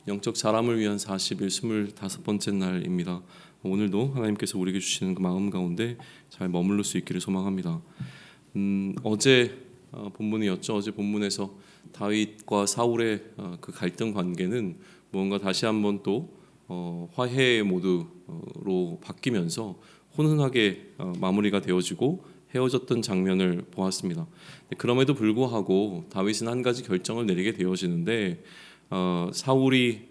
영적 자람을 위한 40일 25번째 날입니다. 오늘도 하나님께서 우리에게 주시는 그 마음 가운데 잘 머무를 수 있기를 소망합니다. 어제 본문이었죠. 어제 본문에서 다윗과 사울의 그 갈등 관계는 무언가 다시 한번 또 화해 모드로 바뀌면서 혼돈하게 마무리가 되어지고 헤어졌던 장면을 보았습니다. 그럼에도 불구하고 다윗은 한 가지 결정을 내리게 되어지는데 사울이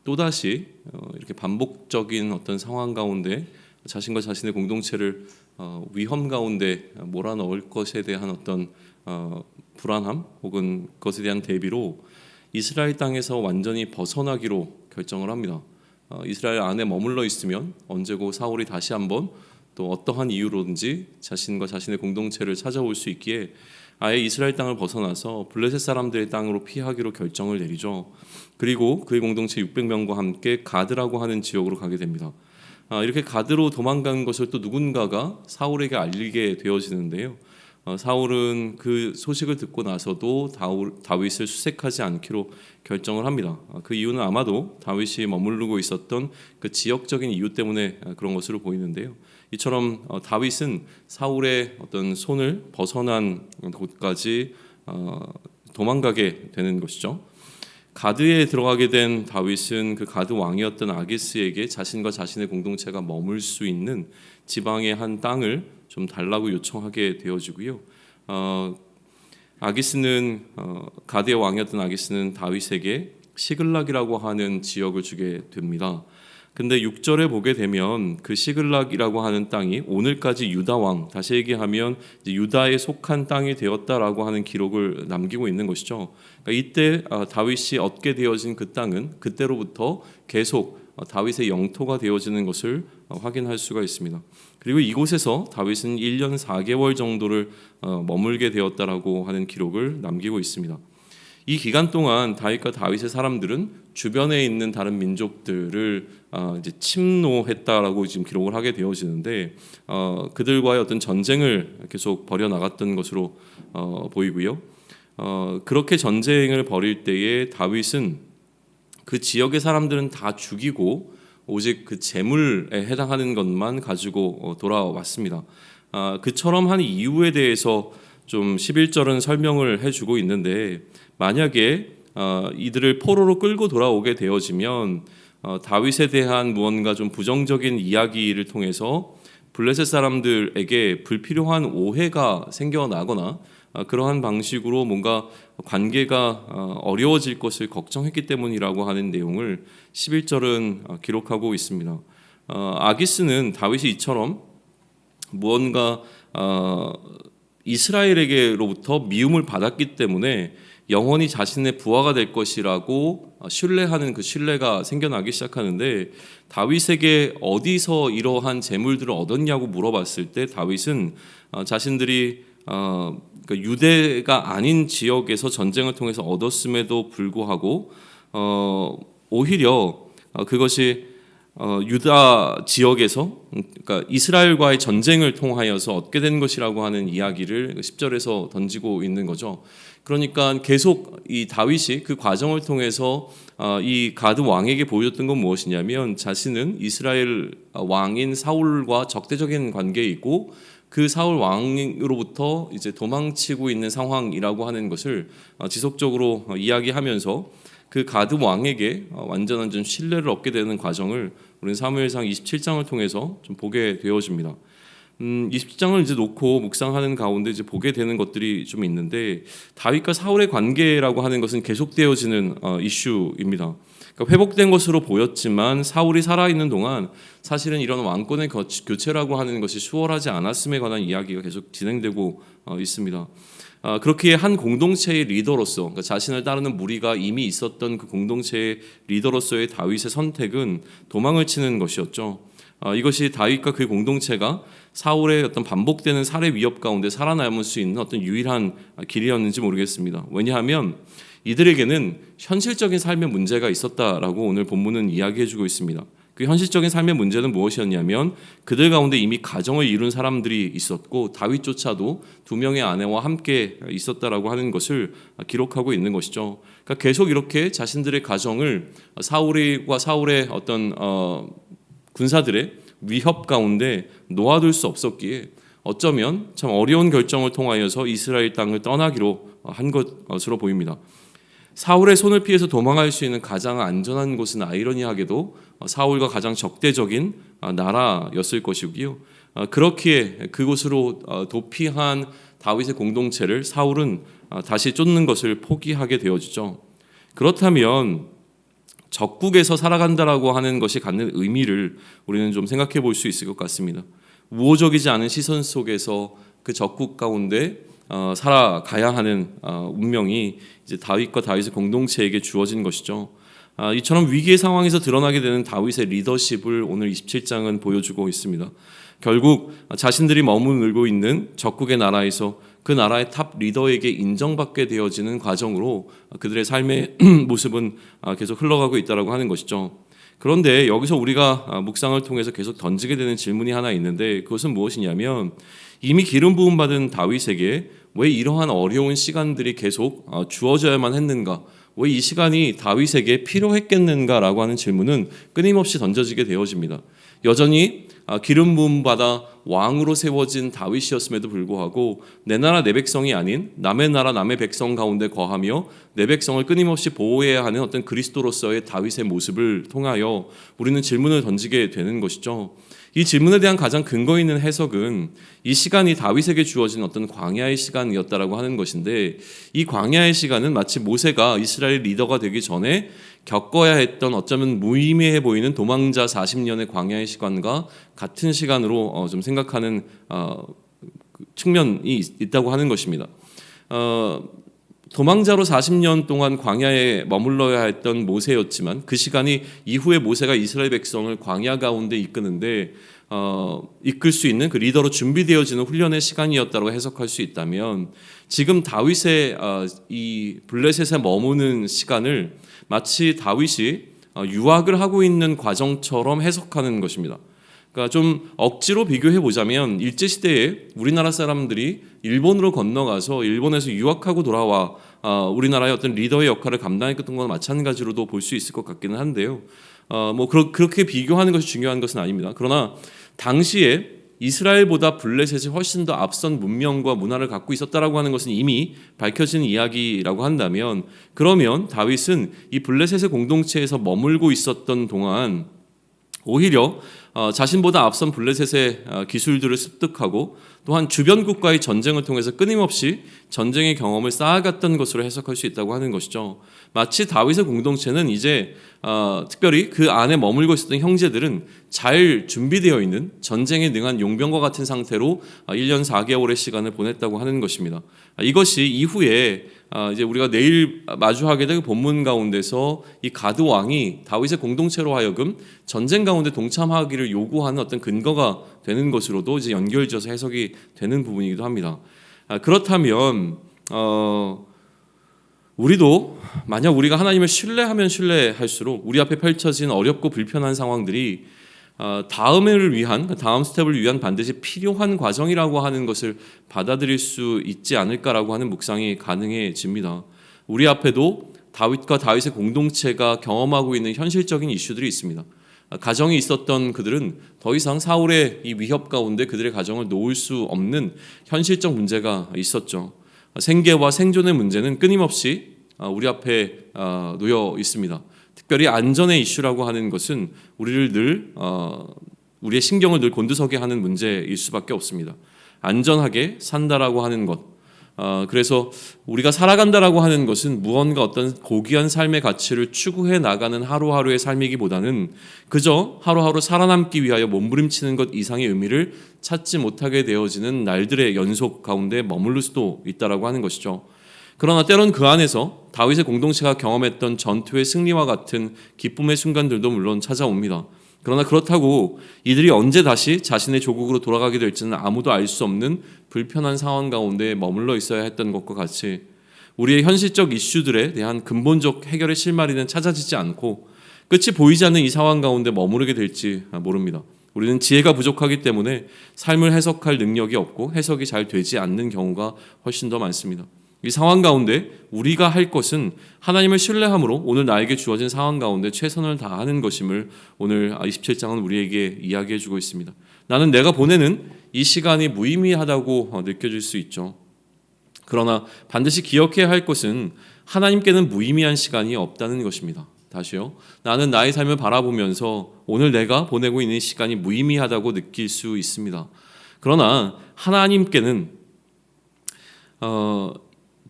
또다시 이렇게 반복적인 어떤 상황 가운데 자신과 자신의 공동체를 위험 가운데 몰아넣을 것에 대한 어떤 불안함 혹은 그것에 대한 대비로 이스라엘 땅에서 완전히 벗어나기로 결정을 합니다. 이스라엘 안에 머물러 있으면 언제고 사울이 다시 한번 또 어떠한 이유로든지 자신과 자신의 공동체를 찾아올 수 있기에 아예 이스라엘 땅을 벗어나서 블레셋 사람들의 땅으로 피하기로 결정을 내리죠. 그리고 그의 공동체 600명과 함께 가드라고 하는 지역으로 가게 됩니다. 이렇게 가드로 도망간 것을 또 누군가가 사울에게 알리게 되어지는데요. 사울은 그 소식을 듣고 나서도 다윗을 수색하지 않기로 결정을 합니다. 그 이유는 아마도 다윗이 머무르고 있었던 그 지역적인 이유 때문에 그런 것으로 보이는데요. 이처럼 다윗은 사울의 어떤 손을 벗어난 곳까지 도망가게 되는 것이죠. 가드에 들어가게 된 다윗은 그 가드 왕이었던 아기스에게 자신과 자신의 공동체가 머물 수 있는 지방의 한 땅을 좀 달라고 요청하게 되어지고요. 아기스는 가드의 왕이었던 아기스는 다윗에게 시글락이라고 하는 지역을 주게 됩니다. 근데 6절에 보게 되면 그 시글락이라고 하는 땅이 오늘까지 유다 왕, 다시 얘기하면 유다에 속한 땅이 되었다라고 하는 기록을 남기고 있는 것이죠. 그러니까 이때 다윗이 얻게 되어진 그 땅은 그때로부터 계속 다윗의 영토가 되어지는 것을 확인할 수가 있습니다. 그리고 이곳에서 다윗은 1년 4개월 정도를 머물게 되었다라고 하는 기록을 남기고 있습니다. 이 기간 동안 다윗과 다윗의 사람들은 주변에 있는 다른 민족들을 이제 침노했다라고 지금 기록을 하게 되어지는데 그들과의 어떤 전쟁을 계속 벌여 나갔던 것으로 보이고요. 그렇게 전쟁을 벌일 때에 다윗은 그 지역의 사람들은 다 죽이고 오직 그 재물에 해당하는 것만 가지고 돌아왔습니다. 그처럼 한 이유에 대해서 좀 11절은 설명을 해주고 있는데 만약에 이들을 포로로 끌고 돌아오게 되어지면 다윗에 대한 무언가 좀 부정적인 이야기를 통해서 블레셋 사람들에게 불필요한 오해가 생겨나거나 그러한 방식으로 뭔가 관계가 어려워질 것을 걱정했기 때문이라고 하는 내용을 11절은 기록하고 있습니다. 아기스는 다윗이 이처럼 무언가 이스라엘에게로부터 미움을 받았기 때문에 영원히 자신의 부하가 될 것이라고 신뢰하는 그 신뢰가 생겨나기 시작하는데 다윗에게 어디서 이러한 재물들을 얻었냐고 물어봤을 때 다윗은 자신들이 유대가 아닌 지역에서 전쟁을 통해서 얻었음에도 불구하고 오히려 그것이 유다 지역에서 그러니까 이스라엘과의 전쟁을 통하여서 얻게 된 것이라고 하는 이야기를 10절에서 던지고 있는 거죠. 그러니까 계속 이 다윗이 그 과정을 통해서 이 가드 왕에게 보여줬던 건 무엇이냐면 자신은 이스라엘 왕인 사울과 적대적인 관계에 있고 그 사울 왕으로부터 이제 도망치고 있는 상황이라고 하는 것을 지속적으로 이야기하면서 그 가드 왕에게 완전한 좀 신뢰를 얻게 되는 과정을 우리는 사무엘상 27장을 통해서 좀 보게 되어집니다. 27장을 이제 놓고 묵상하는 가운데 이제 보게 되는 것들이 좀 있는데 다윗과 사울의 관계라고 하는 것은 계속되어지는 이슈입니다. 그러니까 회복된 것으로 보였지만 사울이 살아있는 동안 사실은 이런 왕권의 교체라고 하는 것이 수월하지 않았음에 관한 이야기가 계속 진행되고 있습니다. 그렇게 한 공동체의 리더로서 그러니까 자신을 따르는 무리가 이미 있었던 그 공동체의 리더로서의 다윗의 선택은 도망을 치는 것이었죠. 이것이 다윗과 그 공동체가 사울의 어떤 반복되는 살해 위협 가운데 살아남을 수 있는 어떤 유일한 길이었는지 모르겠습니다. 왜냐하면 이들에게는 현실적인 삶의 문제가 있었다라고 오늘 본문은 이야기해주고 있습니다. 그 현실적인 삶의 문제는 무엇이었냐면 그들 가운데 이미 가정을 이룬 사람들이 있었고 다윗조차도 2명의 아내와 함께 있었다라고 하는 것을 기록하고 있는 것이죠. 그러니까 계속 이렇게 자신들의 가정을 사울의 어떤 군사들의 위협 가운데 놓아둘 수 없었기에 어쩌면 참 어려운 결정을 통하여서 이스라엘 땅을 떠나기로 한 것으로 보입니다. 사울의 손을 피해서 도망할 수 있는 가장 안전한 곳은 아이러니하게도 사울과 가장 적대적인 나라였을 것이고요. 그렇기에 그곳으로 도피한 다윗의 공동체를 사울은 다시 쫓는 것을 포기하게 되어지죠. 그렇다면 적국에서 살아간다라고 하는 것이 갖는 의미를 우리는 좀 생각해 볼 수 있을 것 같습니다. 우호적이지 않은 시선 속에서 그 적국 가운데 살아가야 하는 운명이 이제 다윗과 다윗의 공동체에게 주어진 것이죠. 이처럼 위기의 상황에서 드러나게 되는 다윗의 리더십을 오늘 27장은 보여주고 있습니다. 결국 자신들이 머무르고 있는 적국의 나라에서 그 나라의 탑 리더에게 인정받게 되어지는 과정으로 그들의 삶의 모습은 계속 흘러가고 있다고 하는 것이죠. 그런데 여기서 우리가 묵상을 통해서 계속 던지게 되는 질문이 하나 있는데 그것은 무엇이냐면 이미 기름 부음 받은 다윗에게 왜 이러한 어려운 시간들이 계속 주어져야만 했는가? 왜 이 시간이 다윗에게 필요했겠는가라고 하는 질문은 끊임없이 던져지게 되어집니다. 여전히 기름 부음 받아 왕으로 세워진 다윗이었음에도 불구하고 내 나라 내 백성이 아닌 남의 나라 남의 백성 가운데 거하며 내 백성을 끊임없이 보호해야 하는 어떤 그리스도로서의 다윗의 모습을 통하여 우리는 질문을 던지게 되는 것이죠. 이 질문에 대한 가장 근거 있는 해석은 이 시간이 다윗에게 주어진 어떤 광야의 시간이었다라고 하는 것인데 이 광야의 시간은 마치 모세가 이스라엘 리더가 되기 전에 겪어야 했던 어쩌면 무의미해 보이는 도망자 40년의 광야의 시간과 같은 시간으로 좀 생각하는 측면이 있다고 하는 것입니다. 도망자로 40년 동안 광야에 머물러야 했던 모세였지만 그 시간이 이후에 모세가 이스라엘 백성을 광야 가운데 이끄는데 이끌 수 있는 그 리더로 준비되어지는 훈련의 시간이었다고 해석할 수 있다면 지금 다윗의 이 블레셋에 머무는 시간을 마치 다윗이 유학을 하고 있는 과정처럼 해석하는 것입니다. 그러니까 좀 억지로 비교해 보자면 일제시대에 우리나라 사람들이 일본으로 건너가서 일본에서 유학하고 돌아와 우리나라의 어떤 리더의 역할을 감당했던 것과 마찬가지로도 볼 수 있을 것 같기는 한데요. 그렇게 비교하는 것이 중요한 것은 아닙니다. 그러나 당시에 이스라엘보다 블레셋이 훨씬 더 앞선 문명과 문화를 갖고 있었다라고 하는 것은 이미 밝혀진 이야기라고 한다면 그러면 다윗은 이 블레셋의 공동체에서 머물고 있었던 동안 오히려 자신보다 앞선 블레셋의 기술들을 습득하고 또한 주변국과의 전쟁을 통해서 끊임없이 전쟁의 경험을 쌓아갔던 것으로 해석할 수 있다고 하는 것이죠. 마치 다윗의 공동체는 이제 특별히 그 안에 머물고 있었던 형제들은 잘 준비되어 있는 전쟁에 능한 용병과 같은 상태로 1년 4개월의 시간을 보냈다고 하는 것입니다. 이것이 이후에 이제 우리가 내일 마주하게 될 본문 가운데서 이 가드 왕이 다윗의 공동체로 하여금 전쟁 가운데 동참하기를 요구하는 어떤 근거가 되는 것으로도 이제 연결지어서 해석이 되는 부분이기도 합니다. 그렇다면 우리도 만약 우리가 하나님을 신뢰하면 신뢰할수록 우리 앞에 펼쳐진 어렵고 불편한 상황들이 다음을 위한 다음 스텝을 위한 반드시 필요한 과정이라고 하는 것을 받아들일 수 있지 않을까라고 하는 묵상이 가능해집니다. 우리 앞에도 다윗과 다윗의 공동체가 경험하고 있는 현실적인 이슈들이 있습니다. 가정이 있었던 그들은 더 이상 사울의 이 위협 가운데 그들의 가정을 놓을 수 없는 현실적 문제가 있었죠. 생계와 생존의 문제는 끊임없이 우리 앞에 놓여 있습니다. 특별히 안전의 이슈라고 하는 것은 우리를 늘 우리의 신경을 늘 곤두서게 하는 문제일 수밖에 없습니다. 안전하게 산다라고 하는 것, 그래서 우리가 살아간다라고 하는 것은 무언가 어떤 고귀한 삶의 가치를 추구해 나가는 하루하루의 삶이기보다는 그저 하루하루 살아남기 위하여 몸부림치는 것 이상의 의미를 찾지 못하게 되어지는 날들의 연속 가운데 머무를 수도 있다라고 하는 것이죠. 그러나 때론 그 안에서 다윗의 공동체가 경험했던 전투의 승리와 같은 기쁨의 순간들도 물론 찾아옵니다. 그러나 그렇다고 이들이 언제 다시 자신의 조국으로 돌아가게 될지는 아무도 알 수 없는 불편한 상황 가운데 머물러 있어야 했던 것과 같이 우리의 현실적 이슈들에 대한 근본적 해결의 실마리는 찾아지지 않고 끝이 보이지 않는 이 상황 가운데 머무르게 될지 모릅니다. 우리는 지혜가 부족하기 때문에 삶을 해석할 능력이 없고 해석이 잘 되지 않는 경우가 훨씬 더 많습니다. 이 상황 가운데 우리가 할 것은 하나님을 신뢰함으로 오늘 나에게 주어진 상황 가운데 최선을 다하는 것임을 오늘 27장은 우리에게 이야기해 주고 있습니다. 나는 내가 보내는 이 시간이 무의미하다고 느껴질 수 있죠. 그러나 반드시 기억해야 할 것은 하나님께는 무의미한 시간이 없다는 것입니다. 다시요. 나는 나의 삶을 바라보면서 오늘 내가 보내고 있는 시간이 무의미하다고 느낄 수 있습니다. 그러나 하나님께는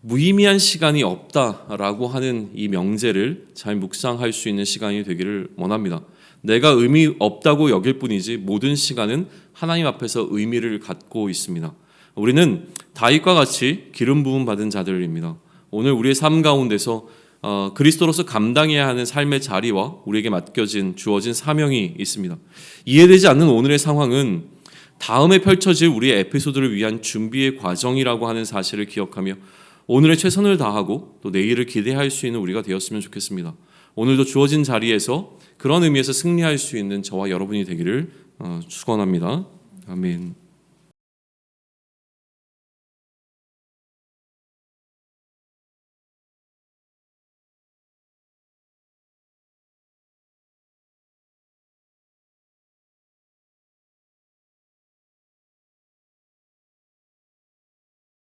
무의미한 시간이 없다라고 하는 이 명제를 잘 묵상할 수 있는 시간이 되기를 원합니다. 내가 의미 없다고 여길 뿐이지 모든 시간은 하나님 앞에서 의미를 갖고 있습니다. 우리는 다윗과 같이 기름 부음 받은 자들입니다. 오늘 우리의 삶 가운데서 그리스도로서 감당해야 하는 삶의 자리와 우리에게 맡겨진 주어진 사명이 있습니다. 이해되지 않는 오늘의 상황은 다음에 펼쳐질 우리의 에피소드를 위한 준비의 과정이라고 하는 사실을 기억하며 오늘의 최선을 다하고 또 내일을 기대할 수 있는 우리가 되었으면 좋겠습니다. 오늘도 주어진 자리에서 그런 의미에서 승리할 수 있는 저와 여러분이 되기를 축원합니다. 아멘.